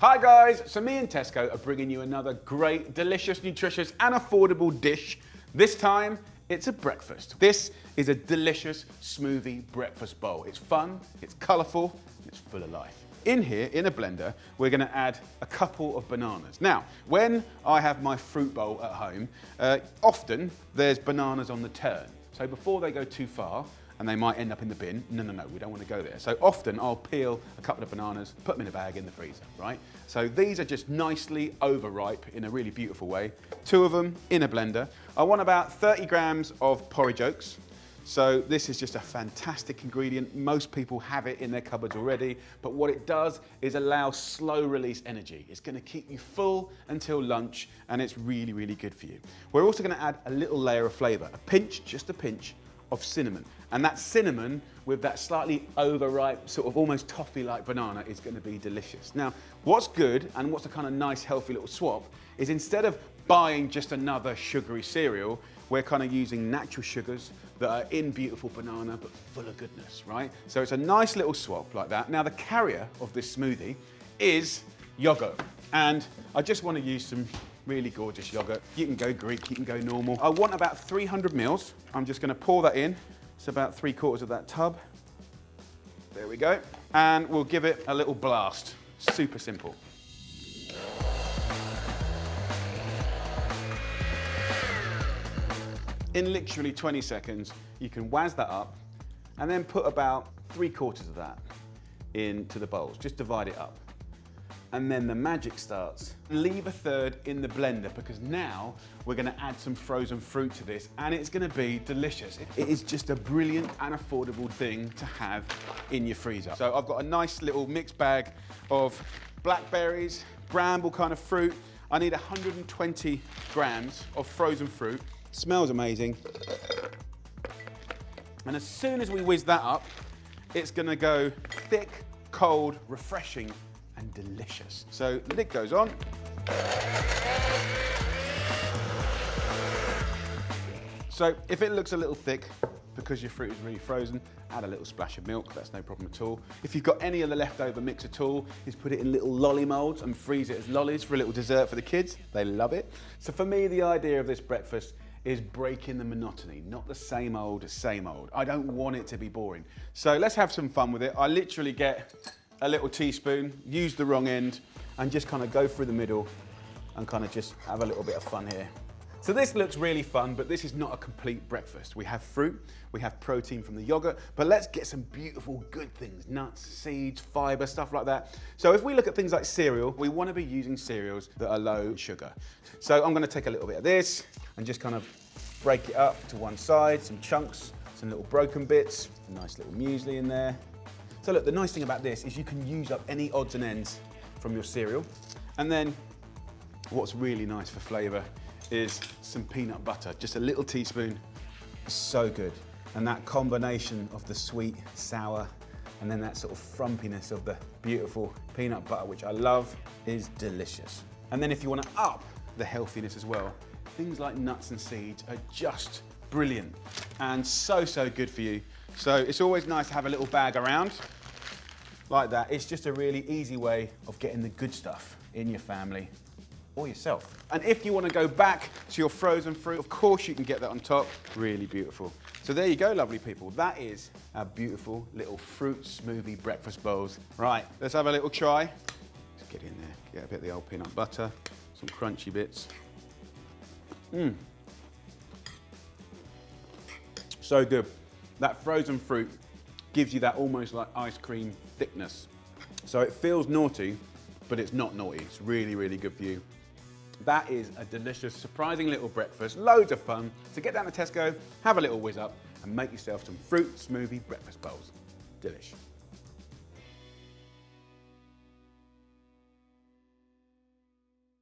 Hi guys, so me and Tesco are bringing you another great, delicious, nutritious and affordable dish. This time, it's a breakfast. This is a delicious smoothie breakfast bowl. It's fun, it's colourful, it's full of life. In here, in a blender, we're gonna add a couple of bananas. Now, when I have my fruit bowl at home, often there's bananas on the turn. So before they go too far, and they might end up in the bin. No, we don't want to go there. So often I'll peel a couple of bananas, put them in a bag in the freezer, right? So these are just nicely overripe in a really beautiful way. 2 of them in a blender. I want about 30 grams of porridge oats. So this is just a fantastic ingredient. Most people have it in their cupboards already, but what it does is allow slow release energy. It's gonna keep you full until lunch, and it's really, really good for you. We're also gonna add a little layer of flavor, a pinch, just a pinch, of cinnamon. And that cinnamon with that slightly overripe, sort of almost toffee-like banana is gonna be delicious. Now, what's good and what's a kind of nice, healthy little swap is instead of buying just another sugary cereal, we're kind of using natural sugars that are in beautiful banana, but full of goodness, right? So it's a nice little swap like that. Now, the carrier of this smoothie is yogurt. And I just want to use some really gorgeous yogurt. You can go Greek, you can go normal. I want about 300 mils. I'm just gonna pour that in. It's about 3/4 of that tub. There we go. And we'll give it a little blast. Super simple. In literally 20 seconds, you can wazz that up and then put about 3/4 of that into the bowls. Just divide it up. And then the magic starts. Leave a third in the blender because now we're gonna add some frozen fruit to this and it's gonna be delicious. It is just a brilliant and affordable thing to have in your freezer. So I've got a nice little mixed bag of blackberries, bramble kind of fruit. I need 120 grams of frozen fruit. Smells amazing. And as soon as we whiz that up, it's gonna go thick, cold, refreshing, and delicious. So the lid goes on. So if it looks a little thick because your fruit is really frozen, add a little splash of milk, that's no problem at all. If you've got any of the leftover mix at all, is put it in little lolly molds and freeze it as lollies for a little dessert for the kids. They love it. So for me, the idea of this breakfast is breaking the monotony, not the same old, same old. I don't want it to be boring. So let's have some fun with it. I literally get a little teaspoon, use the wrong end, and just kind of go through the middle and kind of just have a little bit of fun here. So this looks really fun, but this is not a complete breakfast. We have fruit, we have protein from the yogurt, but let's get some beautiful good things, nuts, seeds, fiber, stuff like that. So if we look at things like cereal, we want to be using cereals that are low in sugar. So I'm going to take a little bit of this and just kind of break it up to one side, some chunks, some little broken bits, a nice little muesli in there. So look, the nice thing about this is you can use up any odds and ends from your cereal. And then what's really nice for flavor is some peanut butter, just a little teaspoon. So good. And that combination of the sweet, sour, and then that sort of frumpiness of the beautiful peanut butter, which I love, is delicious. And then if you want to up the healthiness as well, things like nuts and seeds are just brilliant and so good for you. So it's always nice to have a little bag around like that. It's just a really easy way of getting the good stuff in your family or yourself. And if you want to go back to your frozen fruit, of course you can get that on top. Really beautiful. So there you go, lovely people. That is our beautiful little fruit smoothie breakfast bowls. Right, let's have a little try. Let's get in there, get a bit of the old peanut butter, some crunchy bits. So good. That frozen fruit gives you that almost like ice cream thickness. So it feels naughty, but it's not naughty. It's really, really good for you. That is a delicious, surprising little breakfast, loads of fun. So get down to Tesco, have a little whiz up, and make yourself some fruit smoothie breakfast bowls. Delish.